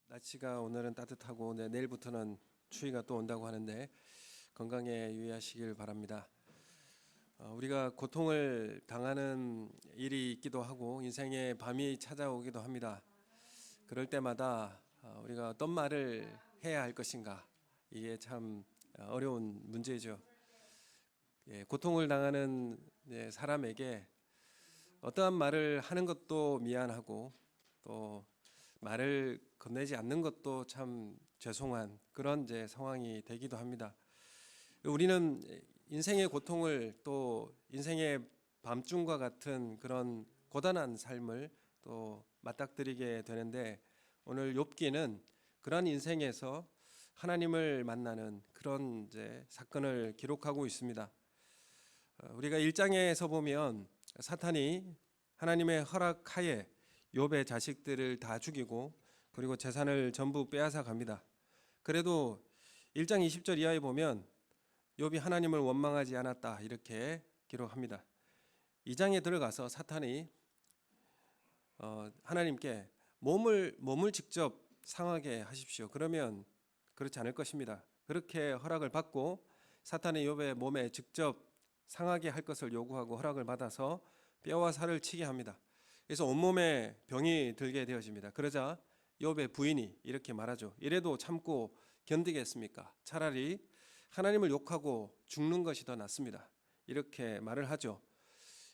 날씨가 오늘은 따뜻하고 내일부터는 추위가 또 온다고 하는데 건강에 유의하시길 바랍니다. 우리가 고통을 당하는 일이 있기도 하고 인생의 밤이 찾아오기도 합니다. 그럴 때마다 우리가 어떤 말을 해야 할 것인가, 이게 참 어려운 문제죠. 고통을 당하는 사람에게 어떠한 말을 하는 것도 미안하고 또 말을 건네지 않는 것도 참 죄송한 그런 상황이 되기도 합니다. 우리는 인생의 고통을 또 인생의 밤중과 같은 그런 고단한 삶을 또 맞닥뜨리게 되는데, 오늘 욥기는 그런 인생에서 하나님을 만나는 그런 사건을 기록하고 있습니다. 우리가 1장에서 보면 사탄이 하나님의 허락하에 욥의 자식들을 다 죽이고 그리고 재산을 전부 빼앗아 갑니다. 그래도 1장 20절 이하에 보면 욥이 하나님을 원망하지 않았다 이렇게 기록합니다. 2장에 들어가서 사탄이 하나님께 몸을 직접 상하게 하십시오. 그러면 그렇지 않을 것입니다. 그렇게 허락을 받고 사탄이 욥의 몸에 직접 상하게 할 것을 요구하고 허락을 받아서 뼈와 살을 치게 합니다. 그래서 온몸에 병이 들게 되어집니다. 그러자 욥의 부인이 이렇게 말하죠. 이래도 참고 견디겠습니까? 차라리 하나님을 욕하고 죽는 것이 더 낫습니다. 이렇게 말을 하죠.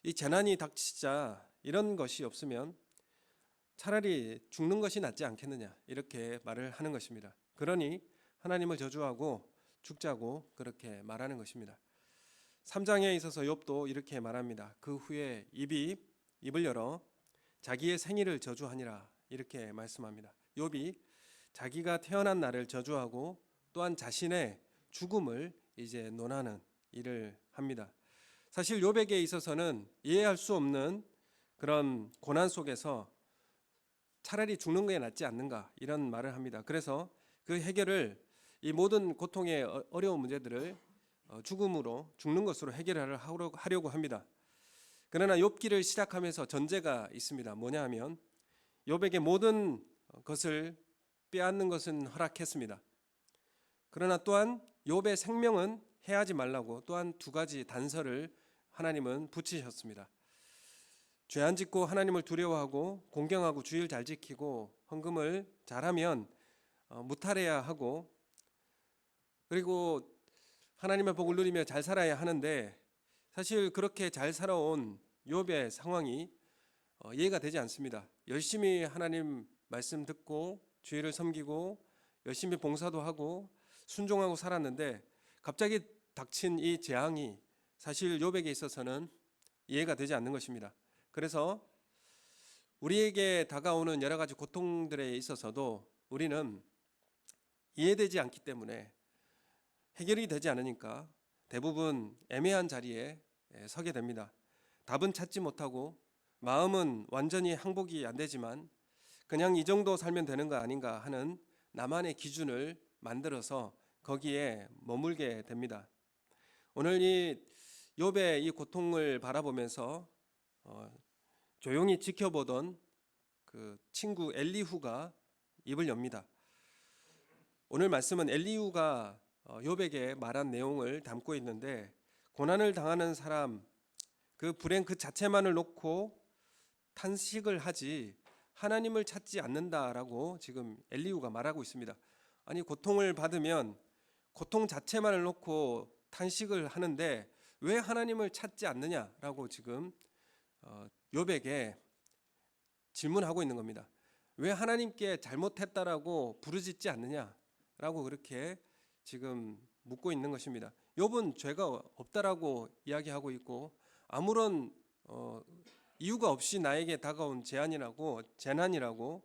이 재난이 닥치자 이런 것이 없으면 차라리 죽는 것이 낫지 않겠느냐 이렇게 말을 하는 것입니다. 그러니 하나님을 저주하고 죽자고 그렇게 말하는 것입니다. 3장에 있어서 욥도 이렇게 말합니다. 그 후에 입을 열어 자기의 생일을 저주하니라 이렇게 말씀합니다. 욥이 자기가 태어난 날을 저주하고 또한 자신의 죽음을 이제 논하는 일을 합니다. 사실 욥에게 있어서는 이해할 수 없는 그런 고난 속에서 차라리 죽는 게 낫지 않는가 이런 말을 합니다. 그래서 그 해결을, 이 모든 고통의 어려운 문제들을 죽음으로, 죽는 것으로 해결을 하려고 합니다. 그러나 욥기를 시작하면서 전제가 있습니다. 뭐냐 하면 욥에게 모든 것을 빼앗는 것은 허락했습니다. 그러나 또한 욥의 생명은 해하지 말라고 또한 두 가지 단서를 하나님은 붙이셨습니다. 죄 안 짓고 하나님을 두려워하고 공경하고 주의를 잘 지키고 헌금을 잘하면 무탈해야 하고, 그리고 하나님의 복을 누리며 잘 살아야 하는데, 사실 그렇게 잘 살아온 욥의 상황이 이해가 되지 않습니다. 열심히 하나님 말씀 듣고 주의를 섬기고 열심히 봉사도 하고 순종하고 살았는데 갑자기 닥친 이 재앙이 사실 욥에게 있어서는 이해가 되지 않는 것입니다. 그래서 우리에게 다가오는 여러 가지 고통들에 있어서도 우리는 이해되지 않기 때문에, 해결이 되지 않으니까 대부분 애매한 자리에 서게 됩니다. 답은 찾지 못하고 마음은 완전히 항복이 안 되지만 그냥 이 정도 살면 되는 거 아닌가 하는 나만의 기준을 만들어서 거기에 머물게 됩니다. 오늘 이 욥의 이 고통을 바라보면서 조용히 지켜보던 그 친구 엘리후가 입을 엽니다. 오늘 말씀은 엘리후가 욥에게 말한 내용을 담고 있는데, 고난을 당하는 사람, 그 불행 그 자체만을 놓고 탄식을 하지 하나님을 찾지 않는다라고 지금 엘리후가 말하고 있습니다. 아니, 고통을 받으면 고통 자체만을 놓고 탄식을 하는데 왜 하나님을 찾지 않느냐라고 지금 욥에게 질문하고 있는 겁니다. 왜 하나님께 잘못했다라고 부르짖지 않느냐라고 그렇게 지금 묻고 있는 것입니다. 욥은 죄가 없다라고 이야기하고 있고 아무런 이유가 없이 나에게 다가온 재난이라고,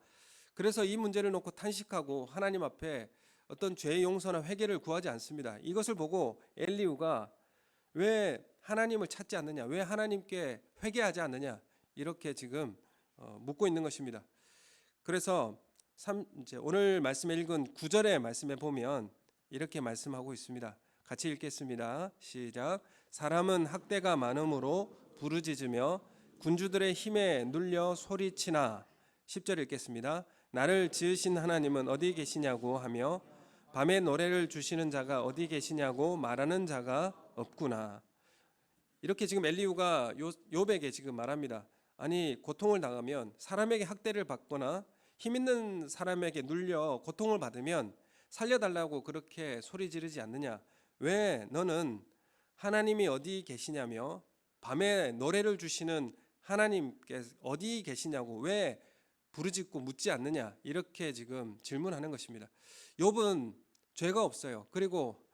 그래서 이 문제를 놓고 탄식하고 하나님 앞에 어떤 죄의 용서나 회개를 구하지 않습니다. 이것을 보고 엘리후가 왜 하나님을 찾지 않느냐, 왜 하나님께 회개하지 않느냐 이렇게 지금 묻고 있는 것입니다. 그래서 이제 오늘 말씀에 읽은 9절의 말씀에 보면 이렇게 말씀하고 있습니다. 같이 읽겠습니다. 시작. 사람은 학대가 많음으로 부르짖으며 군주들의 힘에 눌려 소리치나. 10절 읽겠습니다. 나를 지으신 하나님은 어디 계시냐고 하며 밤에 노래를 주시는 자가 어디 계시냐고 말하는 자가 없구나. 이렇게 지금 엘리후가 욥에게 지금 말합니다. 아니, 고통을 당하면, 사람에게 학대를 받거나 힘 있는 사람에게 눌려 고통을 받으면 살려달라고 그렇게 소리 지르지 않느냐? 왜 너는 하나님이 어디 계시냐며 밤에 노래를 주시는 하나님께 어디 계시냐고 왜 부르짖고 묻지 않느냐? 이렇게 지금 질문하는 것입니다. 욥은 죄가 없어요. 그리고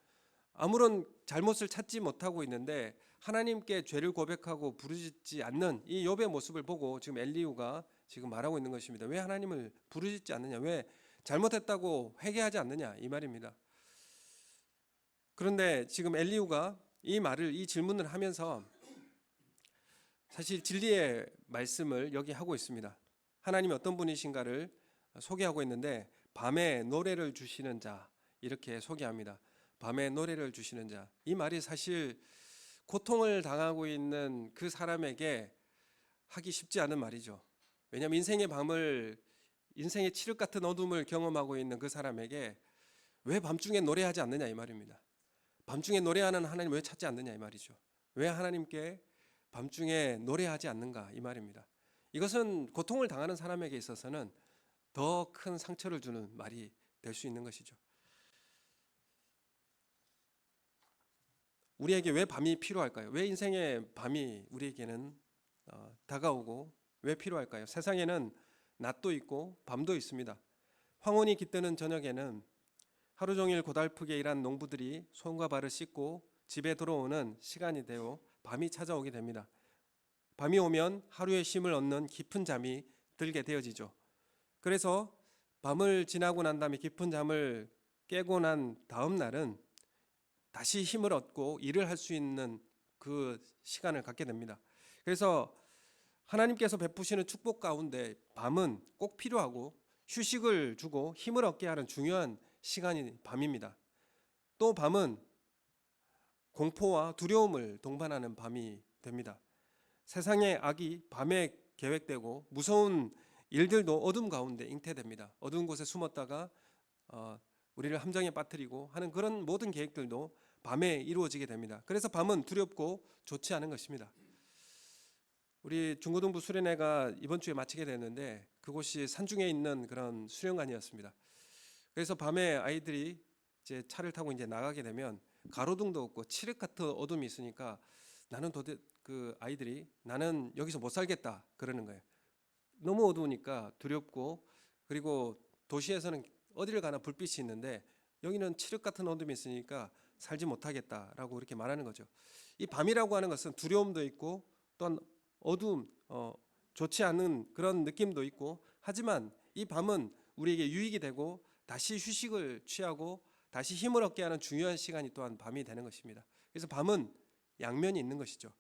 아무런 잘못을 찾지 못하고 있는데 하나님께 죄를 고백하고 부르짖지 않는 이 욥의 모습을 보고 지금 엘리후가 지금 말하고 있는 것입니다. 왜 하나님을 부르짖지 않느냐? 왜 잘못했다고 회개하지 않느냐? 이 말입니다. 그런데 지금 엘리후가 이 질문을 하면서 사실 진리의 말씀을 여기 하고 있습니다. 하나님이 어떤 분이신가를 소개하고 있는데 밤에 노래를 주시는 자 이렇게 소개합니다. 밤에 노래를 주시는 자. 이 말이 사실 고통을 당하고 있는 그 사람에게 하기 쉽지 않은 말이죠. 왜냐하면 인생의 칠흑 같은 어둠을 경험하고 있는 그 사람에게 왜 밤중에 노래하지 않느냐 이 말입니다. 밤중에 노래하는 하나님 왜 찾지 않느냐 이 말이죠. 왜 하나님께 밤중에 노래하지 않는가 이 말입니다. 이것은 고통을 당하는 사람에게 있어서는 더 큰 상처를 주는 말이 될 수 있는 것이죠. 우리에게 왜 밤이 필요할까요? 왜 인생의 밤이 우리에게는 다가오고 왜 필요할까요? 세상에는 낮도 있고 밤도 있습니다. 황혼이 깃드는 저녁에는 하루 종일 고달프게 일한 농부들이 손과 발을 씻고 집에 들어오는 시간이 되어 밤이 찾아오게 됩니다. 밤이 오면 하루의 쉼을 얻는 깊은 잠이 들게 되어지죠. 그래서 밤을 지나고 난 다음에 깊은 잠을 깨고 난 다음 날은 다시 힘을 얻고 일을 할 수 있는 그 시간을 갖게 됩니다. 그래서 하나님께서 베푸시는 축복 가운데 밤은 꼭 필요하고 휴식을 주고 힘을 얻게 하는 중요한 시간이 밤입니다. 또 밤은 공포와 두려움을 동반하는 밤이 됩니다. 세상의 악이 밤에 계획되고 무서운 일들도 어둠 가운데 잉태됩니다. 어두운 곳에 숨었다가 우리를 함정에 빠뜨리고 하는 그런 모든 계획들도 밤에 이루어지게 됩니다. 그래서 밤은 두렵고 좋지 않은 것입니다. 우리 중고등부 수련회가 이번 주에 마치게 됐는데 그곳이 산중에 있는 그런 수련관이었습니다. 그래서 밤에 아이들이 이제 차를 타고 이제 나가게 되면 가로등도 없고 칠흑 같은 어둠이 있으니까 그 아이들이 나는 여기서 못 살겠다 그러는 거예요. 너무 어두우니까 두렵고 그리고 도시에서는 어디를 가나 불빛이 있는데 여기는 칠흑 같은 어둠이 있으니까 살지 못하겠다라고 그렇게 말하는 거죠. 이 밤이라고 하는 것은 두려움도 있고 또한 어두움, 좋지 않은 그런 느낌도 있고 하지만 이 밤은 우리에게 유익이 되고 다시 휴식을 취하고 다시 힘을 얻게 하는 중요한 시간이 또한 밤이 되는 것입니다. 그래서 밤은 양면이 있는 것이죠.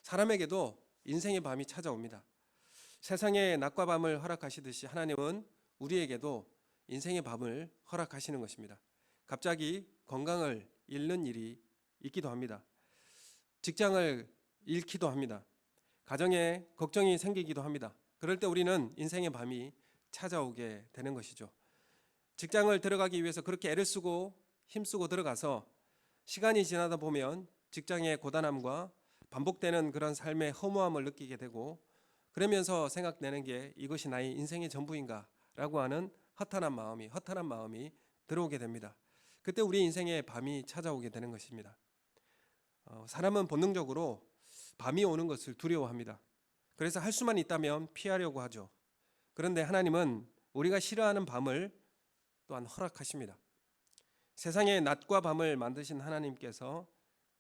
사람에게도 인생의 밤이 찾아옵니다. 세상에 낮과 밤을 허락하시듯이 하나님은 우리에게도 인생의 밤을 허락하시는 것입니다. 갑자기 건강을 잃는 일이 있기도 합니다. 직장을 잃기도 합니다. 가정에 걱정이 생기기도 합니다. 그럴 때 우리는 인생의 밤이 찾아오게 되는 것이죠. 직장을 들어가기 위해서 그렇게 애를 쓰고 힘쓰고 들어가서 시간이 지나다 보면 직장의 고단함과 반복되는 그런 삶의 허무함을 느끼게 되고 그러면서 생각되는 게 이것이 나의 인생의 전부인가 라고 하는 허탄한 마음이 들어오게 됩니다. 그때 우리 인생의 밤이 찾아오게 되는 것입니다. 사람은 본능적으로 밤이 오는 것을 두려워합니다. 그래서 할 수만 있다면 피하려고 하죠. 그런데 하나님은 우리가 싫어하는 밤을 또한 허락하십니다. 세상의 낮과 밤을 만드신 하나님께서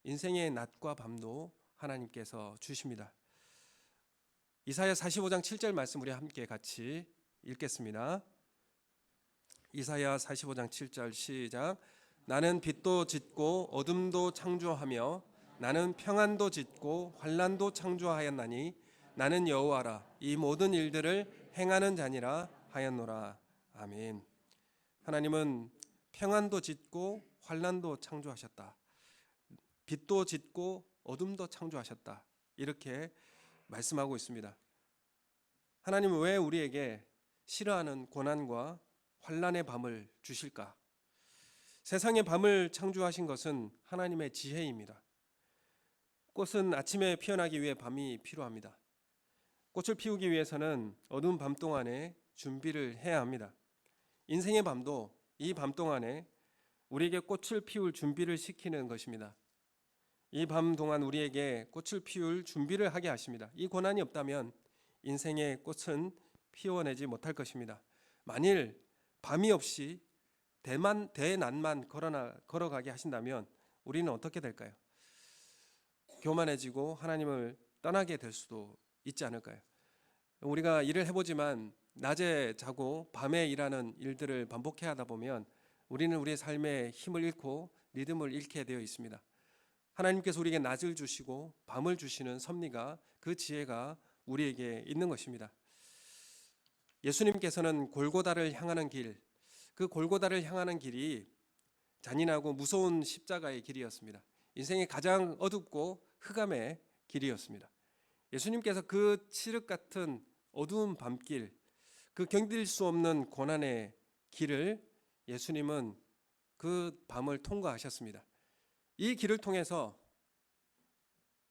인생의 낮과 밤도 하나님께서 주십니다. 이사야 45장 7절 말씀 우리 함께 같이 읽겠습니다. 이사야 45장 7절 시작. 나는 빛도 짓고 어둠도 창조하며 나는 평안도 짓고 환난도 창조하였나니 나는 여호와라 이 모든 일들을 행하는 자니라 하였노라. 아멘. 하나님은 평안도 짓고 환난도 창조하셨다. 빛도 짓고 어둠도 창조하셨다. 이렇게 말씀하고 있습니다. 하나님은 왜 우리에게 싫어하는 고난과 환난의 밤을 주실까? 세상의 밤을 창조하신 것은 하나님의 지혜입니다. 꽃은 아침에 피어나기 위해 밤이 필요합니다. 꽃을 피우기 위해서는 어두운 밤 동안에 준비를 해야 합니다. 인생의 밤도 이 밤 동안에 우리에게 꽃을 피울 준비를 시키는 것입니다. 이 밤 동안 우리에게 꽃을 피울 준비를 하게 하십니다. 이 고난이 없다면 인생의 꽃은 피워내지 못할 것입니다. 만일 밤이 없이 대난만 걸어가게 하신다면 우리는 어떻게 될까요? 교만해지고 하나님을 떠나게 될 수도 있지 않을까요? 우리가 일을 해보지만 낮에 자고 밤에 일하는 일들을 반복해야 하다 보면 우리는 우리의 삶의 힘을 잃고 리듬을 잃게 되어 있습니다. 하나님께서 우리에게 낮을 주시고 밤을 주시는 섭리가, 그 지혜가 우리에게 있는 것입니다. 예수님께서는 골고다를 향하는 길, 그 골고다를 향하는 길이 잔인하고 무서운 십자가의 길이었습니다. 인생의 가장 어둡고 흑암의 길이었습니다. 예수님께서 그 칠흑 같은 어두운 밤길, 그 견딜 수 없는 고난의 길을 예수님은 그 밤을 통과하셨습니다. 이 길을 통해서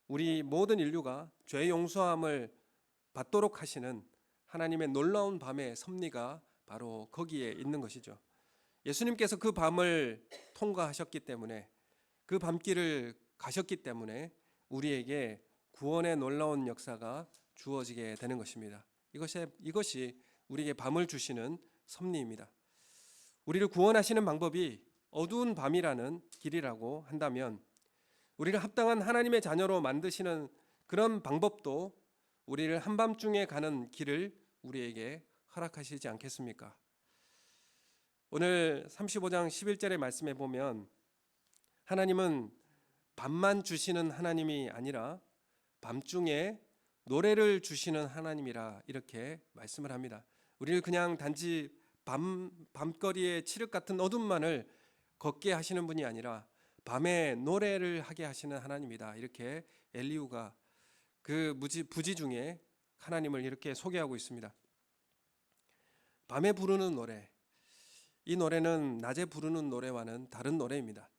우리 모든 인류가 죄 용서함을 받도록 하시는 하나님의 놀라운 밤의 섭리가 바로 거기에 있는 것이죠. 예수님께서 그 밤을 통과하셨기 때문에, 그 밤길을 가셨기 때문에 우리에게 구원의 놀라운 역사가 주어지게 되는 것입니다. 이것이 우리에게 밤을 주시는 섭리입니다. 우리를 구원하시는 방법이 어두운 밤이라는 길이라고 한다면, 우리를 합당한 하나님의 자녀로 만드시는 그런 방법도 우리를 한밤중에 가는 길을 우리에게 허락하시지 않겠습니까? 오늘 35장 11절의 말씀에 보면 하나님은 밤만 주시는 하나님이 아니라 밤중에 노래를 주시는 하나님이라 이렇게 말씀을 합니다. 우리를 그냥 단지 밤거리의 칠흑 같은 어둠만을 걷게 하시는 분이 아니라 밤에 노래를 하게 하시는 하나님이다, 이렇게 엘리후가 그 부지 중에 하나님을 이렇게 소개하고 있습니다. 밤에 부르는 노래, 이 노래는 낮에 부르는 노래와는 다른 노래입니다.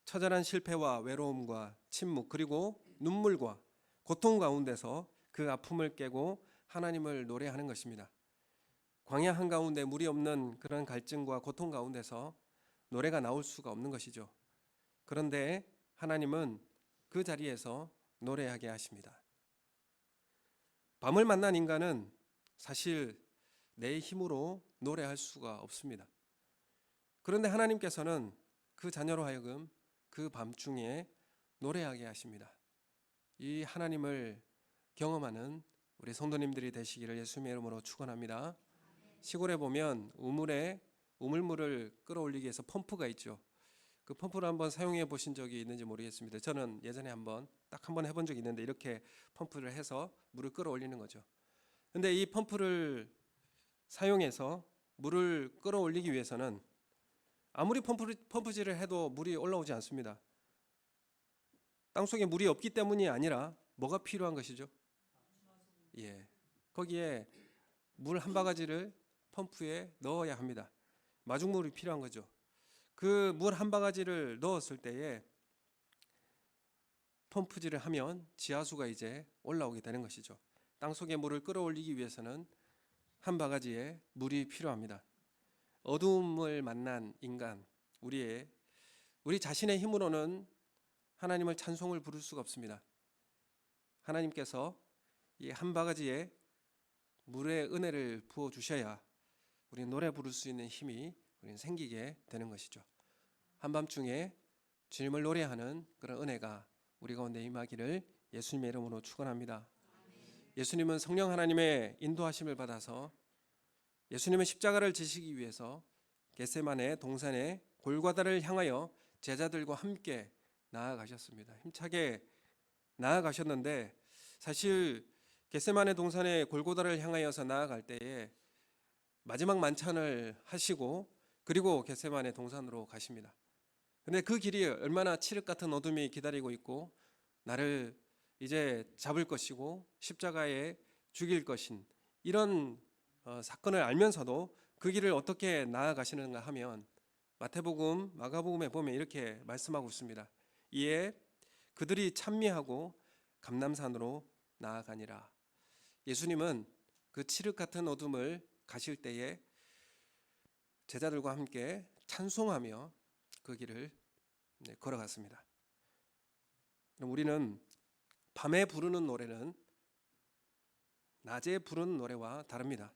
처절한 실패와 외로움과 침묵, 그리고 눈물과 고통 가운데서 그 아픔을 깨고 하나님을 노래하는 것입니다. 광야 한가운데 물이 없는 그런 갈증과 고통 가운데서 노래가 나올 수가 없는 것이죠. 그런데 하나님은 그 자리에서 노래하게 하십니다. 밤을 만난 인간은 사실 내 힘으로 노래할 수가 없습니다. 그런데 하나님께서는 그 자녀로 하여금 그 밤중에 노래하게 하십니다. 이 하나님을 경험하는 우리 성도님들이 되시기를 예수님의 이름으로 축원합니다. 시골에 보면 우물물을 끌어올리기 위해서 펌프가 있죠. 그 펌프를 한번 사용해 보신 적이 있는지 모르겠습니다. 저는 예전에 딱 한 번 해본 적이 있는데, 이렇게 펌프를 해서 물을 끌어올리는 거죠. 근데 이 펌프를 사용해서 물을 끌어올리기 위해서는 아무리 펌프질을 해도 물이 올라오지 않습니다. 땅속에 물이 없기 때문이 아니라 뭐가 필요한 것이죠? 거기에 물 한 바가지를 펌프에 넣어야 합니다. 마중물이 필요한 거죠. 그 물 한 바가지를 넣었을 때에 펌프질을 하면 지하수가 이제 올라오게 되는 것이죠. 땅속에 물을 끌어올리기 위해서는 한 바가지의 물이 필요합니다. 어두움을 만난 인간, 우리 자신의 힘으로는 하나님을 찬송을 부를 수가 없습니다. 하나님께서 이 한 바가지의 물의 은혜를 부어 주셔야 우리 노래 부를 수 있는 힘이 우리는 생기게 되는 것이죠. 한밤중에 주님을 노래하는 그런 은혜가 우리 가운데 임하기를 예수님의 이름으로 축원합니다. 예수님은 성령 하나님의 인도하심을 받아서 예수님의 십자가를 지시기 위해서 겟세마네 동산의 골고다를 향하여 제자들과 함께 나아가셨습니다. 힘차게 나아가셨는데, 사실 겟세마네 동산의 골고다를 향하여서 나아갈 때에 마지막 만찬을 하시고 그리고 겟세마네 동산으로 가십니다. 근데 그 길이 얼마나 칠흑 같은 어둠이 기다리고 있고 나를 이제 잡을 것이고 십자가에 죽일 것인 이런 사건을 알면서도 그 길을 어떻게 나아가시는가 하면 마태복음, 마가복음에 보면 이렇게 말씀하고 있습니다. 이에 그들이 찬미하고 감람산으로 나아가니라. 예수님은 그 칠흑 같은 어둠을 가실 때에 제자들과 함께 찬송하며 그 길을 걸어갔습니다. 그럼 우리는 밤에 부르는 노래는 낮에 부르는 노래와 다릅니다.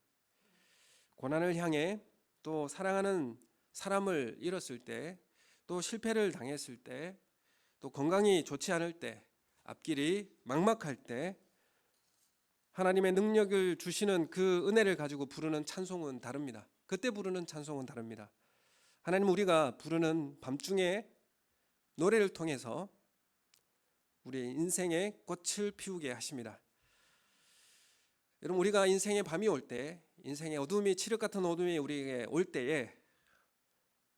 고난을 향해 또 사랑하는 사람을 잃었을 때, 또 실패를 당했을 때, 또 건강이 좋지 않을 때, 앞길이 막막할 때 하나님의 능력을 주시는 그 은혜를 가지고 부르는 찬송은 다릅니다. 그때 부르는 찬송은 다릅니다. 하나님, 우리가 부르는 밤중에 노래를 통해서 우리의 인생의 꽃을 피우게 하십니다. 여러분, 우리가 인생의 밤이 올 때, 인생의 어둠이, 칠흑 같은 어둠이 우리에게 올 때에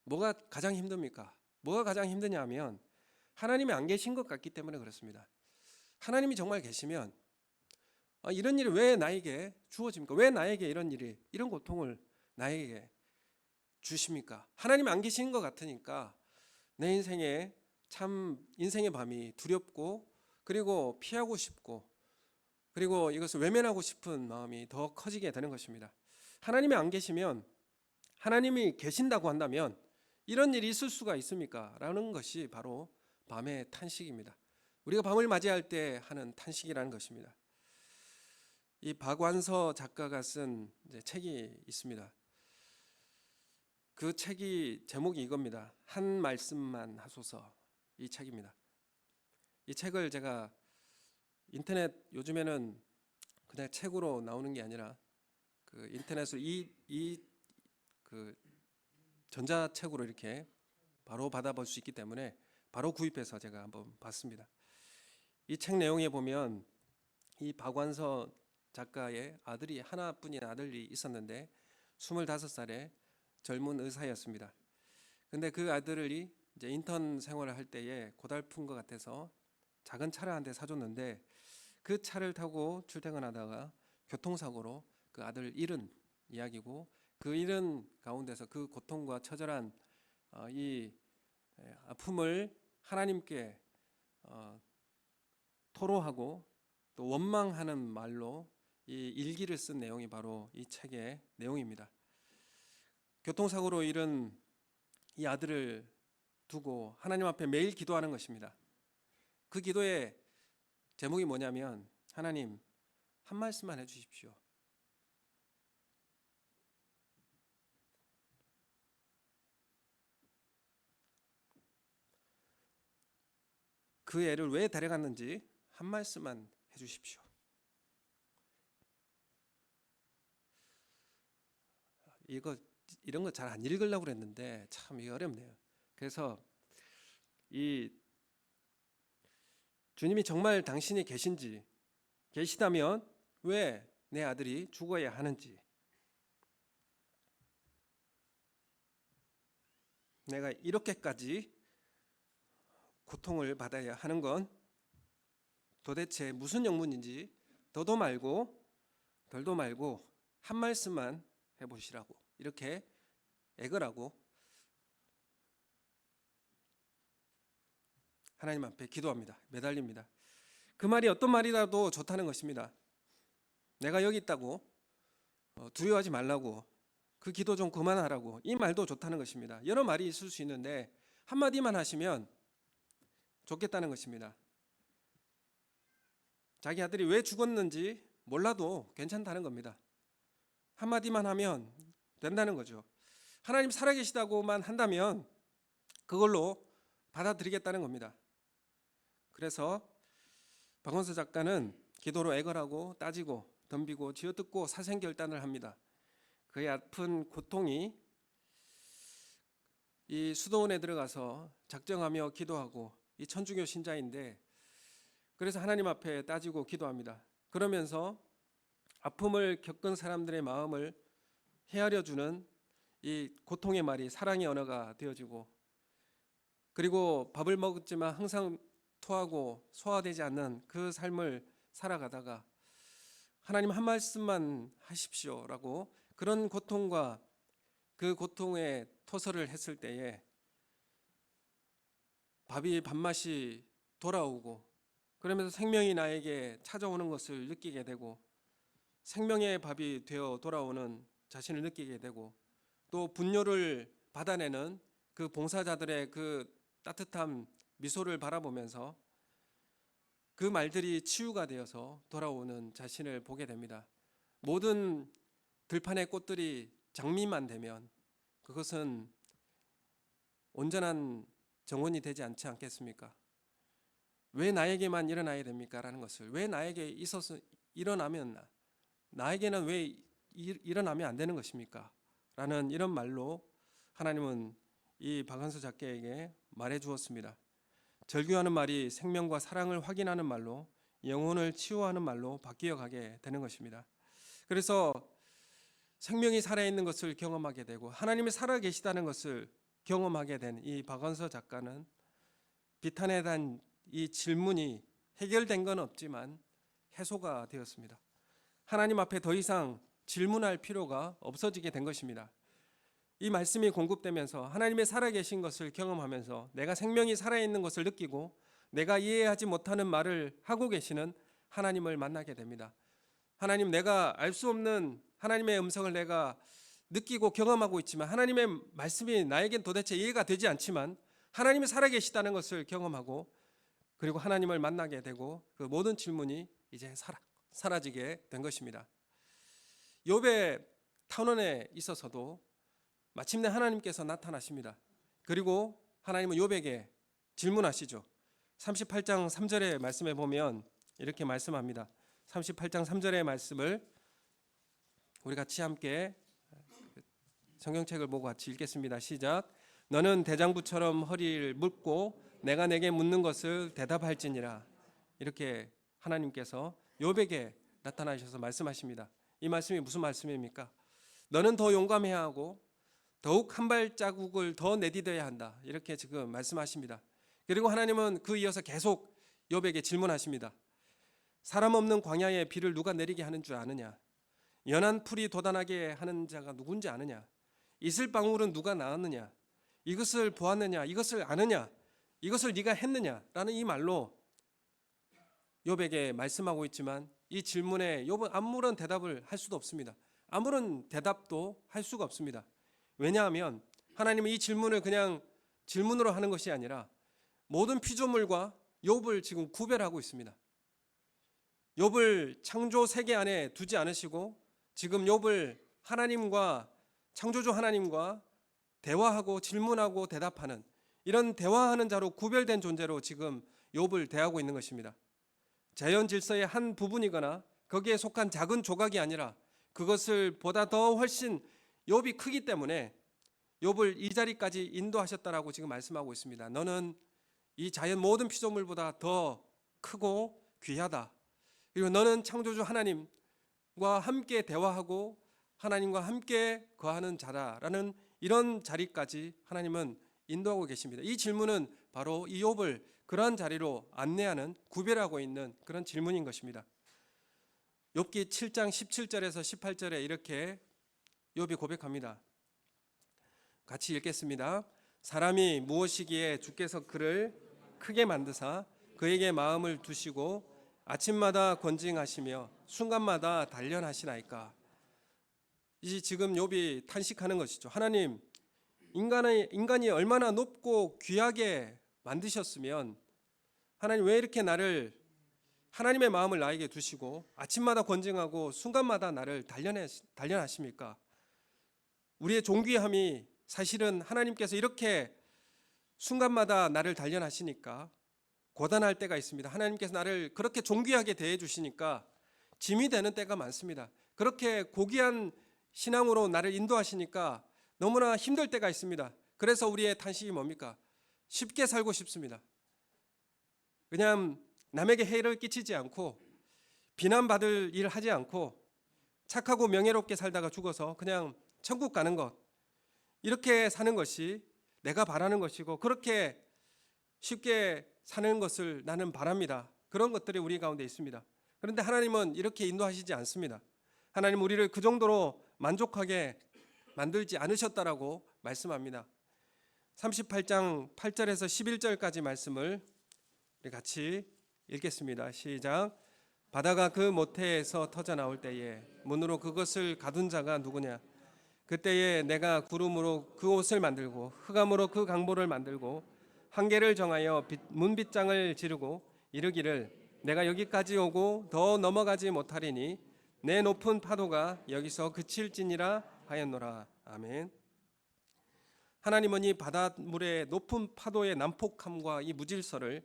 뭐가 가장 힘듭니까? 뭐가 가장 힘드냐 하면 하나님이 안 계신 것 같기 때문에 그렇습니다. 하나님이 정말 계시면 이런 일이 왜 나에게 주어집니까? 왜 나에게 이런 일이, 이런 고통을 나에게 주십니까? 하나님이 안 계신 것 같으니까 내 인생에 참 인생의 밤이 두렵고, 그리고 피하고 싶고, 그리고 이것을 외면하고 싶은 마음이 더 커지게 되는 것입니다. 하나님이 안 계시면, 하나님이 계신다고 한다면 이런 일이 있을 수가 있습니까? 라는 것이 바로 밤의 탄식입니다. 우리가 밤을 맞이할 때 하는 탄식이라는 것입니다. 이 박완서 작가가 쓴 책이 있습니다. 그 책이 제목이 이겁니다. 한 말씀만 하소서. 이 책입니다. 이 책을 제가 인터넷, 요즘에는 그냥 책으로 나오는 게 아니라 그 인터넷으로 그 전자책으로 이렇게 바로 받아볼 수 있기 때문에 바로 구입해서 제가 한번 봤습니다. 이 책 내용에 보면 이 박완서 작가의 아들이, 하나뿐인 아들이 있었는데 25살의 젊은 의사였습니다. 근데 그 아들이 이제 인턴 생활을 할 때에 고달픈 것 같아서 작은 차를 한 대 사줬는데, 그 차를 타고 출퇴근하다가 교통사고로 그 아들을 잃은 이야기고, 그 잃은 가운데서 그 고통과 처절한 이 아픔을 하나님께 토로하고 또 원망하는 말로 이 일기를 쓴 내용이 바로 이 책의 내용입니다. 교통사고로 잃은 이 아들을 두고 하나님 앞에 매일 기도하는 것입니다. 그 기도의 제목이 뭐냐면, 하나님, 한 말씀만 해주십시오. 그 애를 왜 데려갔는지 한 말씀만 해주십시오. 이런 거 잘 안 읽으려고 그랬는데 참 이게 어렵네요. 그래서 이 주님이 정말 당신이 계시다면 왜 내 아들이 죽어야 하는지, 내가 이렇게까지 고통을 받아야 하는 건 도대체 무슨 영문인지 더도 말고 덜도 말고 한 말씀만 해보시라고, 이렇게 애걸하고 하나님 앞에 기도합니다. 매달립니다. 그 말이 어떤 말이라도 좋다는 것입니다. 내가 여기 있다고, 두려워하지 말라고, 그 기도 좀 그만하라고, 이 말도 좋다는 것입니다. 여러 말이 있을 수 있는데 한마디만 하시면 좋겠다는 것입니다. 자기 아들이 왜 죽었는지 몰라도 괜찮다는 겁니다. 한마디만 하면 된다는 거죠. 하나님 살아계시다고만 한다면 그걸로 받아들이겠다는 겁니다. 그래서 박원서 작가는 기도로 애걸하고 따지고 덤비고 쥐어뜯고 사생결단을 합니다. 그의 아픈 고통이 이 수도원에 들어가서 작정하며 기도하고, 이 천주교 신자인데 그래서 하나님 앞에 따지고 기도합니다. 그러면서 아픔을 겪은 사람들의 마음을 헤아려주는 이 고통의 말이 사랑의 언어가 되어지고, 그리고 밥을 먹었지만 항상 토하고 소화되지 않는 그 삶을 살아가다가 하나님 한 말씀만 하십시오라고 그런 고통과 그 고통에 토설을 했을 때에 밥이 밥맛이 돌아오고, 그러면서 생명이 나에게 찾아오는 것을 느끼게 되고, 생명의 밥이 되어 돌아오는 자신을 느끼게 되고, 또 분뇨를 받아내는 그 봉사자들의 그 따뜻한 미소를 바라보면서 그 말들이 치유가 되어서 돌아오는 자신을 보게 됩니다. 모든 들판의 꽃들이 장미만 되면 그것은 온전한 정원이 되지 않지 않겠습니까? 왜 나에게만 일어나야 됩니까? 라는 것을, 왜 나에게 있어서 일어나면, 나에게는 왜 일어나면 안 되는 것입니까? 라는 이런 말로 하나님은 이 박한서 작가에게 말해 주었습니다. 절규하는 말이 생명과 사랑을 확인하는 말로, 영혼을 치유하는 말로 바뀌어 가게 되는 것입니다. 그래서 생명이 살아있는 것을 경험하게 되고 하나님이 살아계시다는 것을 경험하게 된 이 박완서 작가는 비탄에 대한 이 질문이 해결된 건 없지만 해소가 되었습니다. 하나님 앞에 더 이상 질문할 필요가 없어지게 된 것입니다. 이 말씀이 공급되면서 하나님의 살아계신 것을 경험하면서 내가 생명이 살아있는 것을 느끼고 내가 이해하지 못하는 말을 하고 계시는 하나님을 만나게 됩니다. 하나님, 내가 알 수 없는 하나님의 음성을 내가 느끼고 경험하고 있지만, 하나님의 말씀이 나에겐 도대체 이해가 되지 않지만 하나님이 살아계시다는 것을 경험하고, 그리고 하나님을 만나게 되고 그 모든 질문이 이제 사라지게 된 것입니다. 욥의 탄원에 있어서도 마침내 하나님께서 나타나십니다. 그리고 하나님은 욥에게 질문하시죠. 38장 3절의 말씀에 보면 이렇게 말씀합니다. 38장 3절의 말씀을 우리 같이 함께 성경책을 보고 같이 읽겠습니다. 시작. 너는 대장부처럼 허리를 묶고 내가 내게 묻는 것을 대답할지니라. 이렇게 하나님께서 욥에게 나타나셔서 말씀하십니다. 이 말씀이 무슨 말씀입니까? 너는 더 용감해야 하고 더욱 한 발자국을 더 내디뎌야 한다. 이렇게 지금 말씀하십니다. 그리고 하나님은 그 이어서 계속 욥에게 질문하십니다. 사람 없는 광야에 비를 누가 내리게 하는 줄 아느냐? 연한 풀이 돋아나게 하는 자가 누군지 아느냐? 이슬방울은 누가 낳았느냐? 이것을 보았느냐? 이것을 아느냐? 이것을 네가 했느냐? 라는 이 말로 욥에게 말씀하고 있지만 이 질문에 욥은 아무런 대답을 할 수도 없습니다. 아무런 대답도 할 수가 없습니다. 왜냐하면 하나님은 이 질문을 그냥 질문으로 하는 것이 아니라 모든 피조물과 욥을 지금 구별하고 있습니다. 욥을 창조 세계 안에 두지 않으시고 지금 욥을 하나님과, 창조주 하나님과 대화하고 질문하고 대답하는, 이런 대화하는 자로 구별된 존재로 지금 욥을 대하고 있는 것입니다. 자연 질서의 한 부분이거나 거기에 속한 작은 조각이 아니라 그것을 보다 더 훨씬 욥이 크기 때문에 욥을 이 자리까지 인도하셨다라고 지금 말씀하고 있습니다. 너는 이 자연 모든 피조물보다 더 크고 귀하다. 그리고 너는 창조주 하나님과 함께 대화하고 하나님과 함께 거하는 자다라는 이런 자리까지 하나님은 인도하고 계십니다. 이 질문은 바로 이 욥을 그러한 자리로 안내하는, 구별하고 있는 그런 질문인 것입니다. 욥기 7장 17절에서 18절에 이렇게 욥이 고백합니다. 같이 읽겠습니다. 사람이 무엇이기에 주께서 그를 크게 만드사 그에게 마음을 두시고 아침마다 권징하시며 순간마다 단련하시나이까. 이 지금 욥이 탄식하는 것이죠. 하나님, 인간이 얼마나 높고 귀하게 만드셨으면 하나님 왜 이렇게 나를, 하나님의 마음을 나에게 두시고 아침마다 권징하고 순간마다 나를 단련하십니까? 우리의 존귀함이 사실은 하나님께서 이렇게 순간마다 나를 단련하시니까 고단할 때가 있습니다. 하나님께서 나를 그렇게 존귀하게 대해 주시니까 짐이 되는 때가 많습니다. 그렇게 고귀한 신앙으로 나를 인도하시니까 너무나 힘들 때가 있습니다. 그래서 우리의 탄식이 뭡니까? 쉽게 살고 싶습니다. 그냥 남에게 해를 끼치지 않고 비난받을 일 하지 않고 착하고 명예롭게 살다가 죽어서 그냥 천국 가는 것, 이렇게 사는 것이 내가 바라는 것이고 그렇게 쉽게 사는 것을 나는 바랍니다. 그런 것들이 우리 가운데 있습니다. 그런데 하나님은 이렇게 인도하시지 않습니다. 하나님 우리를 그 정도로 만족하게 만들지 않으셨다라고 말씀합니다. 38장 8절에서 11절까지 말씀을 우리 같이 읽겠습니다. 시작. 바다가 그 모태에서 터져 나올 때에 문으로 그것을 가둔 자가 누구냐? 그때에 내가 구름으로 그 옷을 만들고 흑암으로 그 강보를 만들고 한계를 정하여 문빗장을 지르고 이르기를 내가 여기까지 오고 더 넘어가지 못하리니 내 높은 파도가 여기서 그칠지니라 하였노라. 아멘. 하나님은 이 바닷물의 높은 파도의 난폭함과 이 무질서를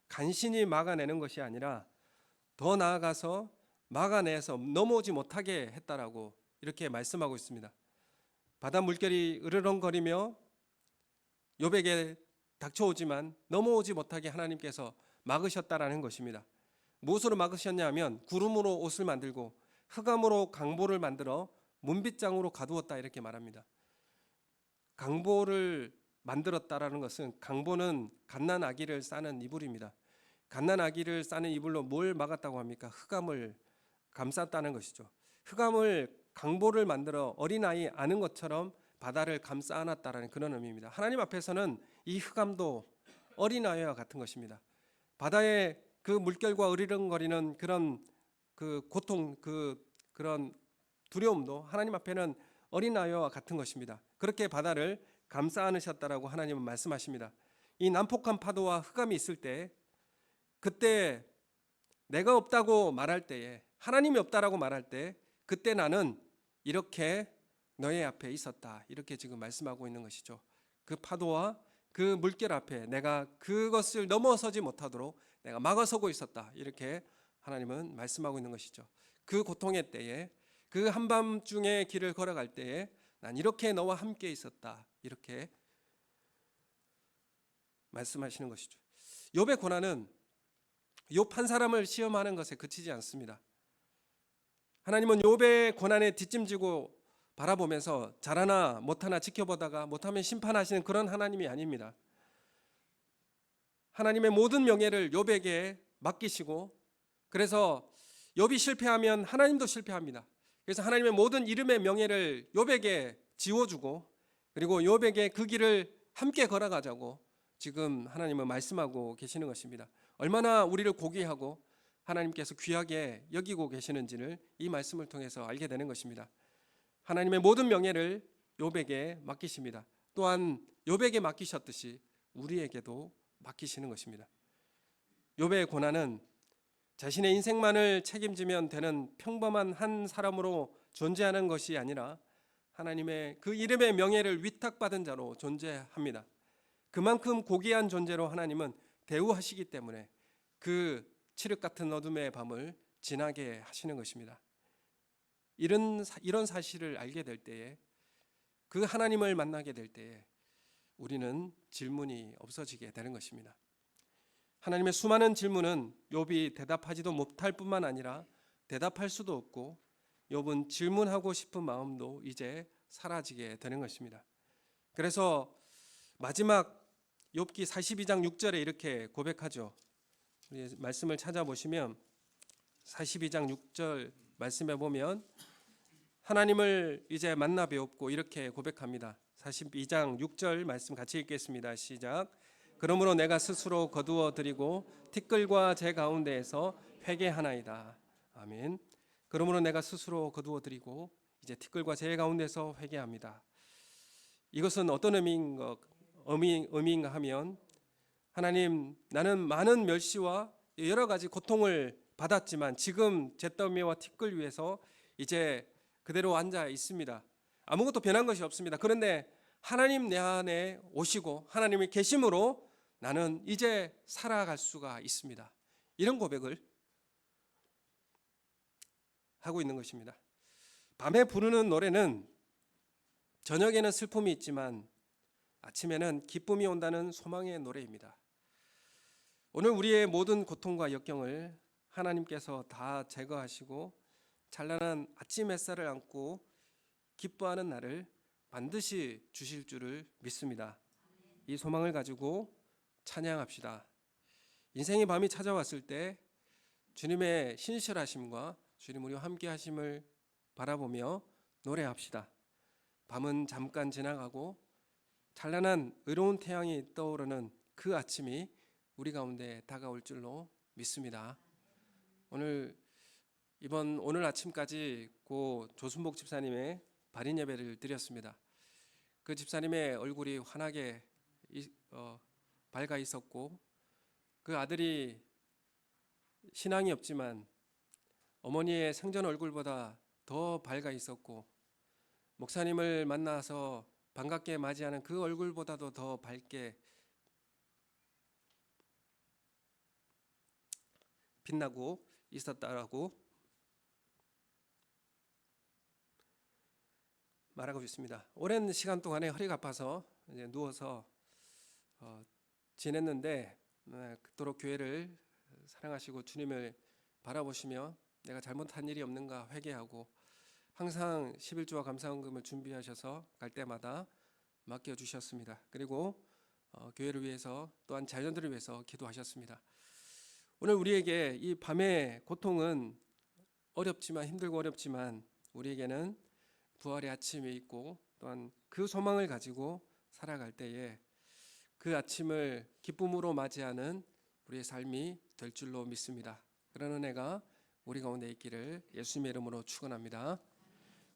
간신히 막아내는 것이 아니라 더 나아가서 막아내서 넘어오지 못하게 했다라고 이렇게 말씀하고 있습니다. 바다 물결이 으르렁거리며 욥에게 닥쳐오지만 넘어오지 못하게 하나님께서 막으셨다라는 것입니다. 무엇으로 막으셨냐 하면 구름으로 옷을 만들고 흑암으로 강보를 만들어 문빗장으로 가두었다 이렇게 말합니다. 강보를 만들었다라는 것은, 강보는 갓난아기를 싸는 이불입니다. 갓난아기를 싸는 이불로 뭘 막았다고 합니까? 흑암을 감쌌다는 것이죠. 흑암을, 강보를 만들어 어린아이 아는 것처럼 바다를 감싸 안았다라는 그런 의미입니다. 하나님 앞에서는 이 흑암도 어린아이와 같은 것입니다. 바다의 그 물결과 으리렁거리는 그런 그 고통, 그런 두려움도 하나님 앞에는 어린아이와 같은 것입니다. 그렇게 바다를 감싸 안으셨다라고 하나님은 말씀하십니다. 이 난폭한 파도와 흑암이 있을 때, 그때 내가 없다고 말할 때에, 하나님이 없다라고 말할 때, 그때 나는 이렇게 너의 앞에 있었다, 이렇게 지금 말씀하고 있는 것이죠. 그 파도와 그 물결 앞에 내가 그것을 넘어서지 못하도록 내가 막아서고 있었다, 이렇게 하나님은 말씀하고 있는 것이죠. 그 고통의 때에, 그 한밤중에 길을 걸어갈 때에 난 이렇게 너와 함께 있었다, 이렇게 말씀하시는 것이죠. 욥의 고난은 욥 한 사람을 시험하는 것에 그치지 않습니다. 하나님은 욥의 고난에 뒷짐지고 바라보면서 잘하나 못하나 지켜보다가 못하면 심판하시는 그런 하나님이 아닙니다. 하나님의 모든 명예를 욥에게 맡기시고, 그래서 욥이 실패하면 하나님도 실패합니다. 그래서 하나님의 모든 이름의 명예를 욥에게 지워주고, 그리고 욥에게 그 길을 함께 걸어가자고 지금 하나님은 말씀하고 계시는 것입니다. 얼마나 우리를 고귀하고 하나님께서 귀하게 여기고 계시는지를 이 말씀을 통해서 알게 되는 것입니다. 하나님의 모든 명예를 욥에게 맡기십니다. 또한 욥에게 맡기셨듯이 우리에게도 맡기시는 것입니다. 욥의 고난은 자신의 인생만을 책임지면 되는 평범한 한 사람으로 존재하는 것이 아니라 하나님의 그 이름의 명예를 위탁받은 자로 존재합니다. 그만큼 고귀한 존재로 하나님은 대우하시기 때문에 그 칠흑 같은 어둠의 밤을 지나게 하시는 것입니다. 이런 사실을 알게 될 때에, 그 하나님을 만나게 될 때에 우리는 질문이 없어지게 되는 것입니다. 하나님의 수많은 질문은 욥이 대답하지도 못할 뿐만 아니라 대답할 수도 없고, 욥은 질문하고 싶은 마음도 이제 사라지게 되는 것입니다. 그래서 마지막 욥기 42장 6절에 이렇게 고백하죠. 우리 말씀을 찾아보시면 42장 6절 말씀에 보면 하나님을 이제 만나 뵈었고 이렇게 고백합니다. 42장 6절 말씀 같이 읽겠습니다. 시작. 그러므로 내가 스스로 거두어 드리고 티끌과 제 가운데에서 회개하나이다. 아멘. 그러므로 내가 스스로 거두어 드리고 이제 티끌과 제 가운데서 회개합니다. 이것은 어떤 의미인가 하면, 하나님, 나는 많은 멸시와 여러 가지 고통을 받았지만 지금 잿더미와 티끌 위에서 이제 그대로 앉아 있습니다. 아무것도 변한 것이 없습니다. 그런데 하나님 내 안에 오시고 하나님이 계심으로 나는 이제 살아갈 수가 있습니다. 이런 고백을 하고 있는 것입니다. 밤에 부르는 노래는 저녁에는 슬픔이 있지만 아침에는 기쁨이 온다는 소망의 노래입니다. 오늘 우리의 모든 고통과 역경을 하나님께서 다 제거하시고 찬란한 아침 햇살을 안고 기뻐하는 날을 반드시 주실 줄을 믿습니다. 이 소망을 가지고 찬양합시다. 인생의 밤이 찾아왔을 때 주님의 신실하심과 주님 우리와 함께 하심을 바라보며 노래합시다. 밤은 잠깐 지나가고 찬란한 의로운 태양이 떠오르는 그 아침이 우리 가운데 다가올 줄로 믿습니다. 오늘 아침까지 고 조순복 집사님의 발인 예배를 드렸습니다. 그 집사님의 얼굴이 환하게 밝아 있었고, 그 아들이 신앙이 없지만 어머니의 생전 얼굴보다 더 밝아 있었고, 목사님을 만나서 반갑게 맞이하는 그 얼굴보다도 더 밝게 빛나고 있었다라고 말하고 있습니다. 오랜 시간 동안에 허리가 아파서 이제 누워서 지냈는데, 그토록 교회를 사랑하시고 주님을 바라보시며 내가 잘못한 일이 없는가 회개하고 항상 11조와 감사헌금을 준비하셔서 갈 때마다 맡겨주셨습니다. 그리고 교회를 위해서 또한 자녀들을 위해서 기도하셨습니다. 오늘 우리에게 이 밤의 고통은 어렵지만, 힘들고 어렵지만 우리에게는 부활의 아침이 있고, 또한 그 소망을 가지고 살아갈 때에 그 아침을 기쁨으로 맞이하는 우리의 삶이 될 줄로 믿습니다. 그런 은혜가 우리 가운데 있기를 예수님의 이름으로 축원합니다.